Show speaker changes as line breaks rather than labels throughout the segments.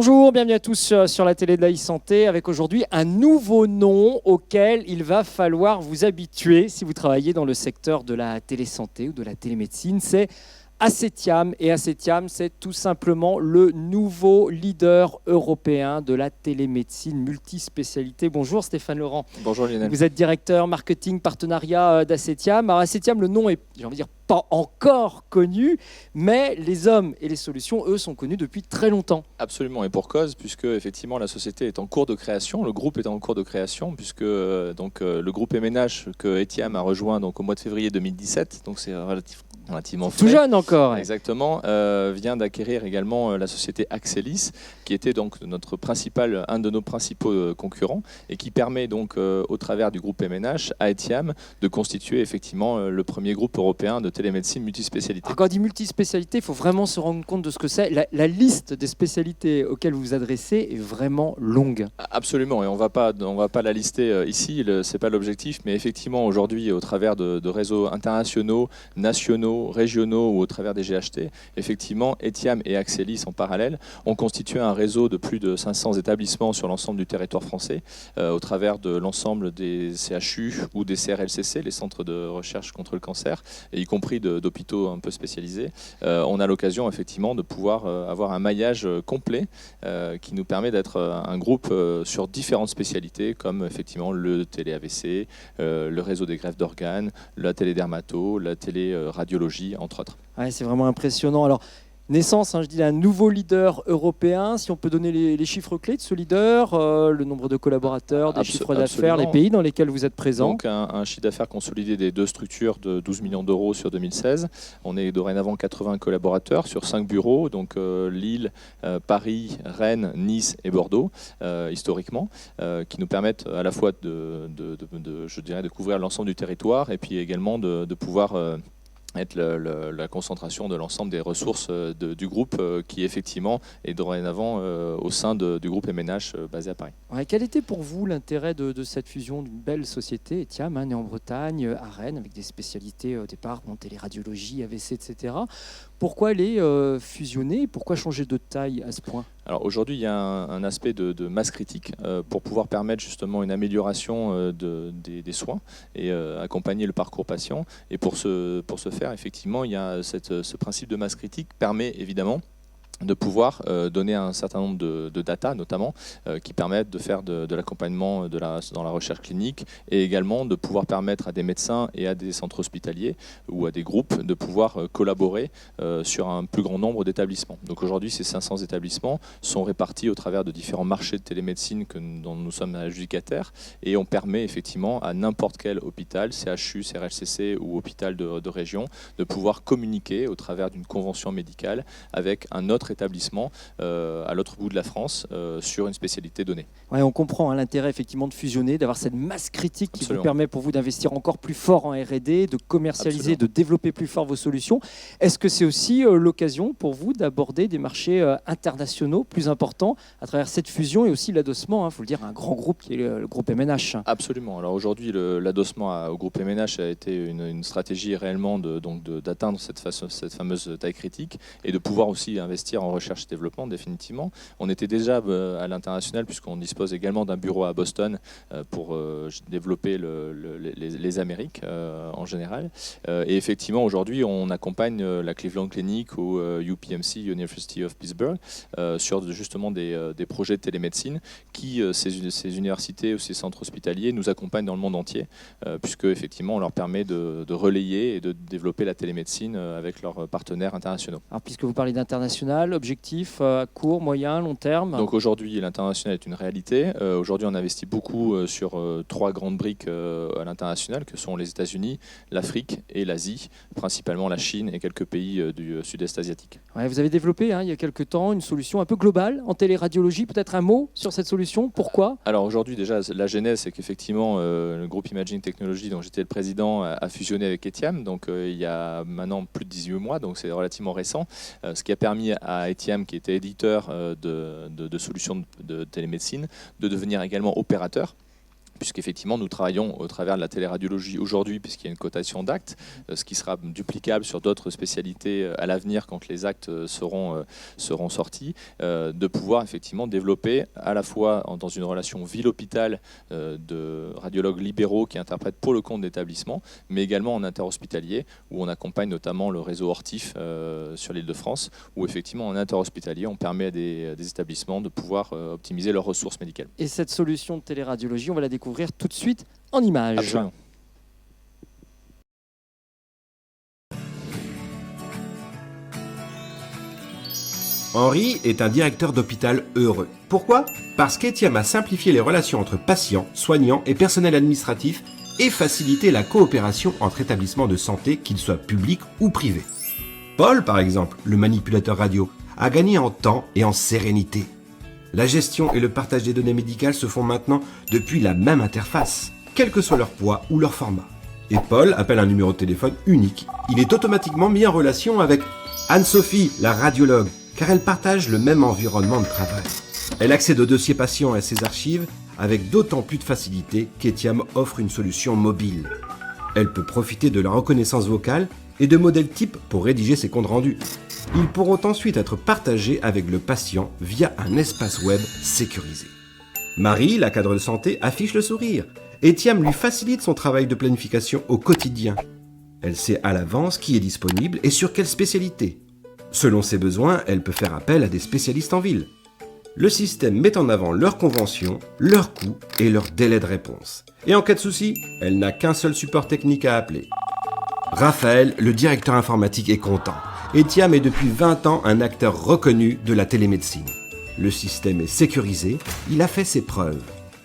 Bonjour, bienvenue à tous sur la télé de la e-santé avec aujourd'hui un nouveau nom auquel il va falloir vous habituer si vous travaillez dans le secteur de la télésanté ou de la télémédecine. C'est Acetiam et Acetiam, c'est tout simplement le nouveau leader européen de la télémédecine multispécialité. Bonjour Stéphane Laurent.
Bonjour Lionel.
Vous êtes directeur marketing partenariat d'Acetiam. Alors Acetiam, le nom est, j'ai envie de dire, pas encore connu, mais les hommes et les solutions, eux, sont connus depuis très longtemps.
Absolument, et pour cause, puisque effectivement la société est en cours de création, le groupe est en cours de création, puisque le groupe MNH que Etiam a rejoint donc, au mois de février 2017, donc c'est relativement frais.
Tout jeune encore.
Exactement, vient d'acquérir également la société Axelis, qui était donc un de nos principaux concurrents, et qui permet donc au travers du groupe MNH à Etiam de constituer effectivement le premier groupe européen de télémédecine multispécialité.
Alors, quand on dit multispécialité, il faut vraiment se rendre compte de ce que c'est. La liste des spécialités auxquelles vous vous adressez est vraiment longue.
Absolument, et on va pas la lister ici, c'est pas l'objectif, mais effectivement aujourd'hui au travers de réseaux internationaux, nationaux, régionaux ou au travers des GHT, effectivement Etiam et Axelis en parallèle ont constitué un réseau de plus de 500 établissements sur l'ensemble du territoire français, au travers de l'ensemble des CHU ou des CRLCC, les centres de recherche contre le cancer, et y compris d'hôpitaux un peu spécialisés. On a l'occasion effectivement de pouvoir avoir un maillage complet qui nous permet d'être un groupe sur différentes spécialités comme effectivement le télé-AVC, le réseau des greffes d'organes, la télédermato, la télé-radiologie, entre autres.
Ouais, c'est vraiment impressionnant. Alors, naissance, je dis, d'un nouveau leader européen. Si on peut donner les chiffres clés de ce leader, le nombre de collaborateurs, des chiffres d'affaires, les pays dans lesquels vous êtes présent.
Donc un chiffre d'affaires consolidé des deux structures de 12 millions d'euros sur 2016. On est dorénavant 80 collaborateurs sur 5 bureaux, donc Lille, Paris, Rennes, Nice et Bordeaux, historiquement, qui nous permettent à la fois de couvrir l'ensemble du territoire et puis également de pouvoir être la concentration de l'ensemble des ressources du groupe qui effectivement est dorénavant au sein du groupe MNH basé à Paris.
Ouais, quel était pour vous l'intérêt de cette fusion d'une belle société, Etiam, née en Bretagne, à Rennes, avec des spécialités au départ, téléradiologie, AVC, etc. Pourquoi les fusionner? Pourquoi changer de taille à ce point?
Alors aujourd'hui, il y a un aspect de masse critique pour pouvoir permettre justement une amélioration des soins et accompagner le parcours patient. Et pour ce faire, effectivement, il y a ce principe de masse critique permet évidemment de pouvoir donner un certain nombre de data, notamment, qui permettent de faire de l'accompagnement dans la recherche clinique et également de pouvoir permettre à des médecins et à des centres hospitaliers ou à des groupes de pouvoir collaborer sur un plus grand nombre d'établissements. Donc aujourd'hui, ces 500 établissements sont répartis au travers de différents marchés de télémédecine dont nous sommes adjudicataires et on permet effectivement à n'importe quel hôpital, CHU, CRLCC ou hôpital de région, de pouvoir communiquer au travers d'une convention médicale avec un autre établissement à l'autre bout de la France sur une spécialité donnée.
Ouais, on comprend l'intérêt effectivement de fusionner, d'avoir cette masse critique qui
Absolument.
vous permet pour vous d'investir encore plus fort en R&D, de commercialiser,
Absolument.
de développer plus fort vos solutions. Est-ce que c'est aussi l'occasion pour vous d'aborder des marchés internationaux plus importants à travers cette fusion et aussi l'adossement, il faut le dire, un grand groupe qui est le groupe MNH?
Absolument. Alors aujourd'hui, l'adossement au groupe MNH a été une stratégie réellement d'atteindre cette fameuse taille critique et de pouvoir aussi investir en recherche et développement définitivement. On était déjà à l'international puisqu'on dispose également d'un bureau à Boston pour développer les Amériques en général. Et effectivement, aujourd'hui, on accompagne la Cleveland Clinic ou UPMC, University of Pittsburgh, sur justement des projets de télémédecine qui, ces universités ou ces centres hospitaliers nous accompagnent dans le monde entier puisque effectivement, on leur permet de relayer et de développer la télémédecine avec leurs partenaires internationaux.
Alors, puisque vous parlez d'international, objectif à court, moyen, long terme?
Donc aujourd'hui, l'international est une réalité. Aujourd'hui, on investit beaucoup sur 3 grandes briques à l'international, que sont les États-Unis, l'Afrique et l'Asie, principalement la Chine et quelques pays du sud-est asiatique.
Ouais, vous avez développé il y a quelques temps une solution un peu globale en téléradiologie. Peut-être un mot sur cette solution? Pourquoi?
Alors aujourd'hui, déjà, la genèse, c'est qu'effectivement, le groupe Imaging Technology, dont j'étais le président, a fusionné avec Etiam, donc il y a maintenant plus de 18 mois, donc c'est relativement récent, ce qui a permis à Etiam, qui était éditeur de solutions de télémédecine, de devenir également opérateur puisqu'effectivement nous travaillons au travers de la téléradiologie aujourd'hui, puisqu'il y a une cotation d'actes, ce qui sera duplicable sur d'autres spécialités à l'avenir quand les actes seront sortis, de pouvoir effectivement développer à la fois dans une relation ville-hôpital de radiologues libéraux qui interprètent pour le compte d'établissements, mais également en interhospitalier, où on accompagne notamment le réseau Ortif sur l'Île-de-France, où effectivement en interhospitalier, on permet à des établissements de pouvoir optimiser leurs ressources médicales.
Et cette solution de téléradiologie, on va la découvrir tout de suite en images.
Absolument.
Henri est un directeur d'hôpital heureux. Pourquoi? Parce qu'Etiam a simplifié les relations entre patients, soignants et personnel administratif et facilité la coopération entre établissements de santé, qu'ils soient publics ou privés. Paul, par exemple, le manipulateur radio, a gagné en temps et en sérénité. La gestion et le partage des données médicales se font maintenant depuis la même interface, quel que soit leur poids ou leur format. Et Paul appelle un numéro de téléphone unique. Il est automatiquement mis en relation avec Anne-Sophie, la radiologue, car elle partage le même environnement de travail. Elle accède aux dossiers patients et à ses archives avec d'autant plus de facilité qu'Etiam offre une solution mobile. Elle peut profiter de la reconnaissance vocale et de modèles types pour rédiger ses comptes rendus. Ils pourront ensuite être partagés avec le patient via un espace web sécurisé. Marie, la cadre de santé, affiche le sourire. Etiam lui facilite son travail de planification au quotidien. Elle sait à l'avance qui est disponible et sur quelle spécialité. Selon ses besoins, elle peut faire appel à des spécialistes en ville. Le système met en avant leurs conventions, leurs coûts et leurs délais de réponse. Et en cas de souci, elle n'a qu'un seul support technique à appeler. Raphaël, le directeur informatique, est content. Etiam est depuis 20 ans un acteur reconnu de la télémédecine. Le système est sécurisé, il a fait ses preuves.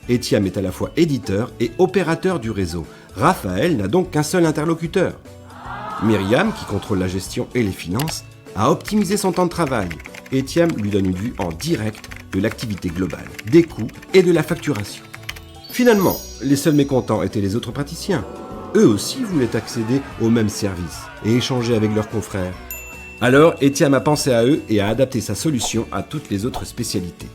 Etiam est à la fois éditeur et opérateur du réseau. Raphaël n'a donc qu'un seul interlocuteur. Myriam, qui contrôle la gestion et les finances, a optimisé son temps de travail. Etiam lui donne une vue en direct de l'activité globale, des coûts et de la facturation. Finalement, les seuls mécontents étaient les autres praticiens. Eux aussi voulaient accéder aux mêmes services et échanger avec leurs confrères. Alors, Etiam a pensé à eux et a adapté sa solution à toutes les autres spécialités.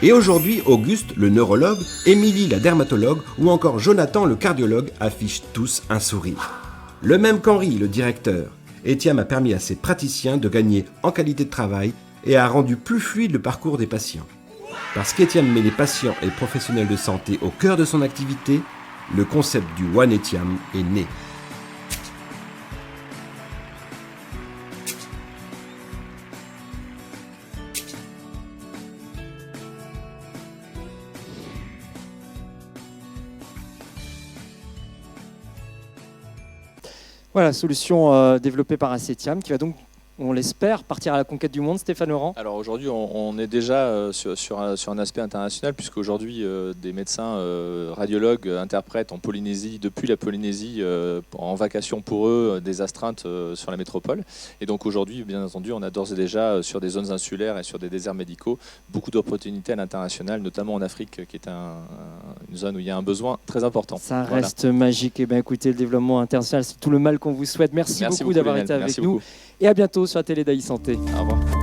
Et aujourd'hui, Auguste, le neurologue, Émilie, la dermatologue, ou encore Jonathan, le cardiologue, affichent tous un sourire. Le même qu'Henri, le directeur. Etiam a permis à ses praticiens de gagner en qualité de travail et a rendu plus fluide le parcours des patients. Parce qu'Etiam met les patients et professionnels de santé au cœur de son activité, le concept du One Etiam est né.
Voilà, solution développée par Etiam qui va donc, on l'espère, partir à la conquête du monde. Stéphane Laurent.
Alors aujourd'hui, on est déjà sur un aspect international, puisqu'aujourd'hui, des médecins radiologues interprètent en Polynésie, depuis la Polynésie, en vacation pour eux, des astreintes sur la métropole. Et donc aujourd'hui, bien entendu, on a d'ores et déjà, sur des zones insulaires et sur des déserts médicaux, beaucoup d'opportunités à l'international, notamment en Afrique, qui est une zone où il y a un besoin très important.
Ça reste magique. Et bien écoutez, le développement international, c'est tout le mal qu'on vous souhaite. Merci beaucoup d'avoir été avec nous. Et à bientôt sur la télé d'AI Santé.
Au revoir.